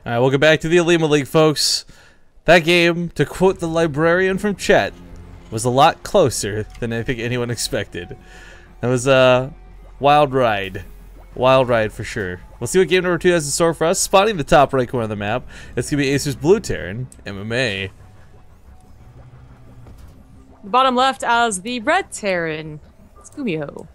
Alright, welcome back to the OlimoLeague, folks. That game, to quote the librarian from chat, was a lot closer than I think anyone expected. That was a wild ride. Wild ride for sure. We'll see what game number 2 has in store for us. Spotting the top right corner of the map, it's going to be Acer's Blue Terran, MMA. The bottom left as the Red Terran. It's Gumiho.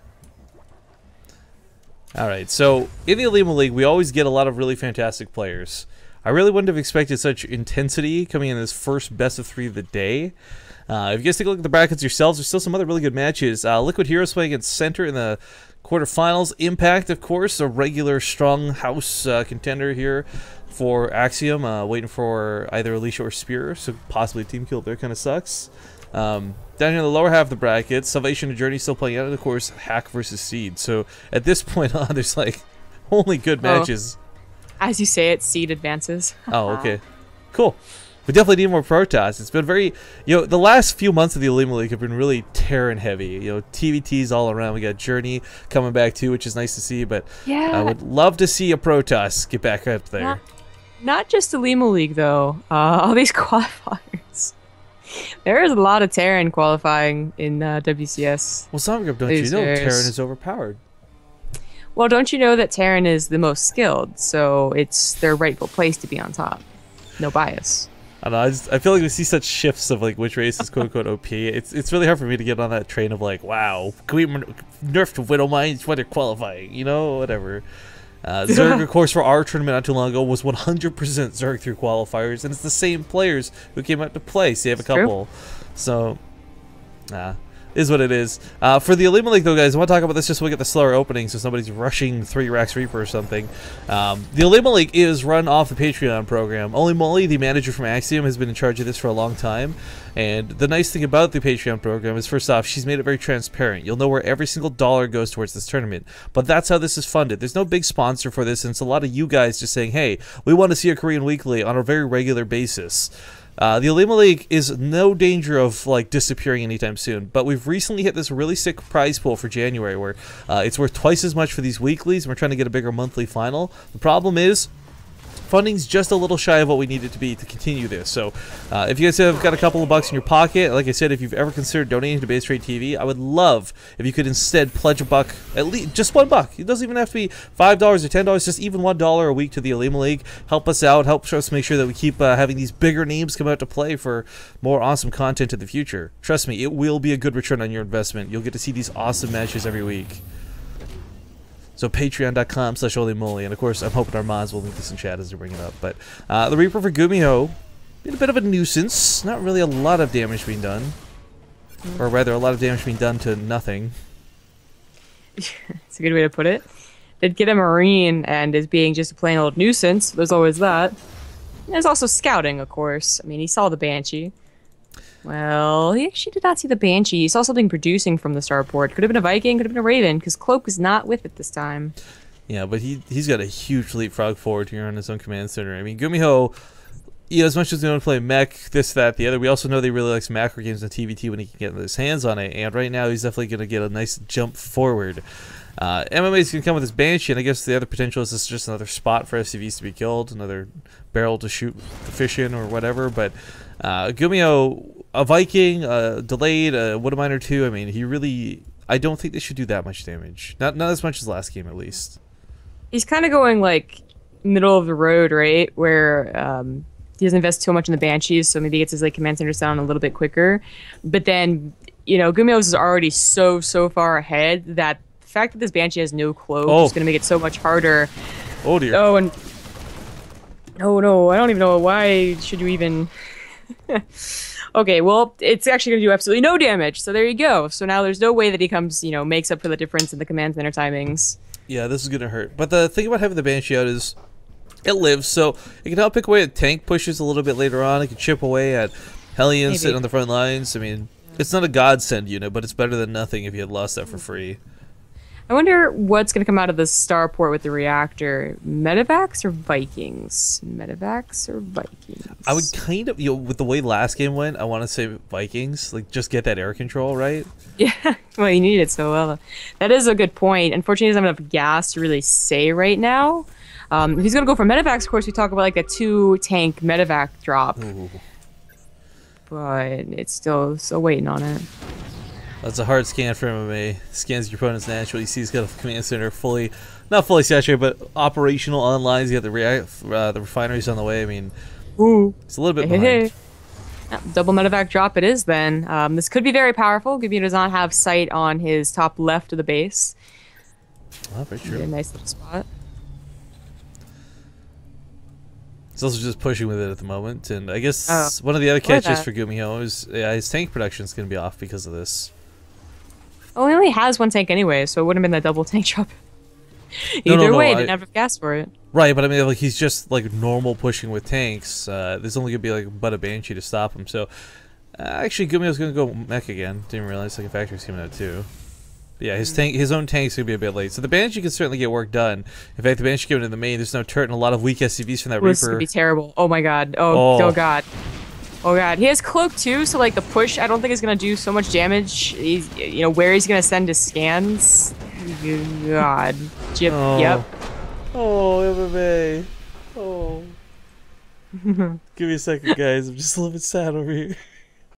Alright, so in the OlimoLeague, we always get a lot of really fantastic players. I really wouldn't have expected such intensity coming in this first best of 3 of the day. If you guys take a look at the brackets yourselves, there's still some other really good matches. Liquid Heroes playing against Center in the quarterfinals. Impact, of course, a regular strong house contender here for Axiom, waiting for either Alicia or Spear, so possibly team kill there. Kind of sucks. Down here in the lower half of the bracket, Salvation and Journey still playing out, and of course Hack versus Seed. So at this point on, there's like only good matches. As you say it, Seed advances. Oh, okay. Cool. We definitely need more Protoss. It's been very, the last few months of the OlimoLeague have been really Terran heavy. TVTs all around. We got Journey coming back too, which is nice to see, but yeah, I would love to see a Protoss get back up there. Not just OlimoLeague though. All these qualifiers. There is a lot of Terran qualifying in WCS. Well, Somgrup, don't you know Terran is overpowered? Well, don't you know that Terran is the most skilled, so it's their rightful place to be on top. No bias. I don't know, I feel like we see such shifts of like which race is quote unquote OP. It's really hard for me to get on that train of like, wow, can we nerf to Widow Mines when they're qualifying? Whatever. Zerg, of course, for our tournament not too long ago was 100% Zerg through qualifiers, and it's the same players who came out to play. So you have a couple. So, is what it is. For the OlimoLeague though, guys, I want to talk about this just so we get the slower opening, so somebody's rushing 3 Rax Reaper or something. The OlimoLeague is run off the Patreon program. OlimoLeague, the manager from Axiom, has been in charge of this for a long time. And the nice thing about the Patreon program is, first off, she's made it very transparent. You'll know where every single dollar goes towards this tournament. But that's how this is funded. There's no big sponsor for this, and it's a lot of you guys just saying, hey, we want to see a Korean Weekly on a very regular basis. The OlimoLeague is no danger of like disappearing anytime soon, but we've recently hit this really sick prize pool for January where it's worth twice as much for these weeklies, and we're trying to get a bigger monthly final. The problem is funding's just a little shy of what we need it to be to continue this. So if you guys have got a couple of bucks in your pocket, like I said, if you've ever considered donating to Base Trade TV, I would love if you could instead pledge a buck, at least just $1. It doesn't even have to be $5 or $10, just even $1 a week to the OlimoLeague. Help us out, help us make sure that we keep having these bigger names come out to play for more awesome content in the future. Trust me, it will be a good return on your investment. You'll get to see these awesome matches every week. So patreon.com/OlimoLeague, and of course I'm hoping our mods will link this in chat as they bring it up. But the Reaper for Gumiho, been a bit of a nuisance. Not really a lot of damage being done. Or rather, a lot of damage being done to nothing. It's a good way to put it. Did get a Marine and is being just a plain old nuisance. There's always that. And there's also scouting, of course. I mean, he saw the Banshee. Well, he actually did not see the Banshee. He saw something producing from the starport. Could have been a Viking, could have been a Raven, because Cloak was not with it this time. Yeah, but he's got a huge leapfrog forward here on his own command center. I mean, Gumiho, as much as we want to play mech, this, that, the other, we also know that he really likes macro games on TVT when he can get his hands on it, and right now he's definitely going to get a nice jump forward. MMA is going to come with his Banshee, and I guess the other potential is this is just another spot for SCVs to be killed, another barrel to shoot the fish in or whatever, but Gumiho, a Viking, delayed, a Widow Miner 2, I mean, he really, I don't think they should do that much damage. Not as much as last game, at least. He's kind of going, like, middle of the road, right, where he doesn't invest too much in the Banshees, so maybe he gets his like command center down a little bit quicker. But then, Gumiho's is already so far ahead that the fact that this Banshee has no cloak is going to make it so much harder. Oh, dear. Oh, and... Oh, no, I don't even know. Why should you even... Okay, well, it's actually going to do absolutely no damage, so there you go. So now there's no way that he comes, makes up for the difference in the command center timings. Yeah, this is going to hurt. But the thing about having the Banshee out is it lives, so it can help pick away at tank pushes a little bit later on. It can chip away at Hellions sitting on the front lines. I mean, it's not a godsend unit, but it's better than nothing if you had lost that for free. I wonder what's going to come out of the starport with the reactor. Medivacs or Vikings? Medivacs or Vikings? I would kind of, with the way last game went, I want to say Vikings. Like, just get that air control, right? Yeah, well, you need it so well. That is a good point. Unfortunately, he doesn't have enough gas to really say right now. If he's gonna go for medevacs, of course, we talk about like a 2-tank medevac drop. Ooh. But it's still waiting on it. That's a hard scan for MMA. Scans your opponent's natural. You see he's got a command center not fully saturated, but operational on lines. You got the refineries on the way. I mean, ooh, it's a little bit behind. Double medevac drop it is then. This could be very powerful. Gumiho does not have sight on his top left of the base. Oh, very true. A nice little spot. He's also just pushing with it at the moment, and I guess one of the other catches for Gumiho is his tank production is going to be off because of this. Well, he only has 1 tank anyway, so it wouldn't have been that double tank drop. Either way, didn't have gas for it. Right, but I mean, like he's just like normal pushing with tanks. There's only gonna be like but a Banshee to stop him. So actually, Gumiho's gonna go mech again. Didn't realize like a factory's coming out too. But yeah, his own tank's gonna be a bit late. So the Banshee can certainly get work done. In fact, the Banshee coming in the main, there's no turret and a lot of weak SCVs from that Reaper. This could be terrible. Oh my god. Oh god. Oh god. He has cloak too, so like the push, I don't think is gonna do so much damage. He's, you know, where he's gonna send his scans. God. Yep. Oh, MMA. Oh. Give me a second, guys. I'm just a little bit sad over here.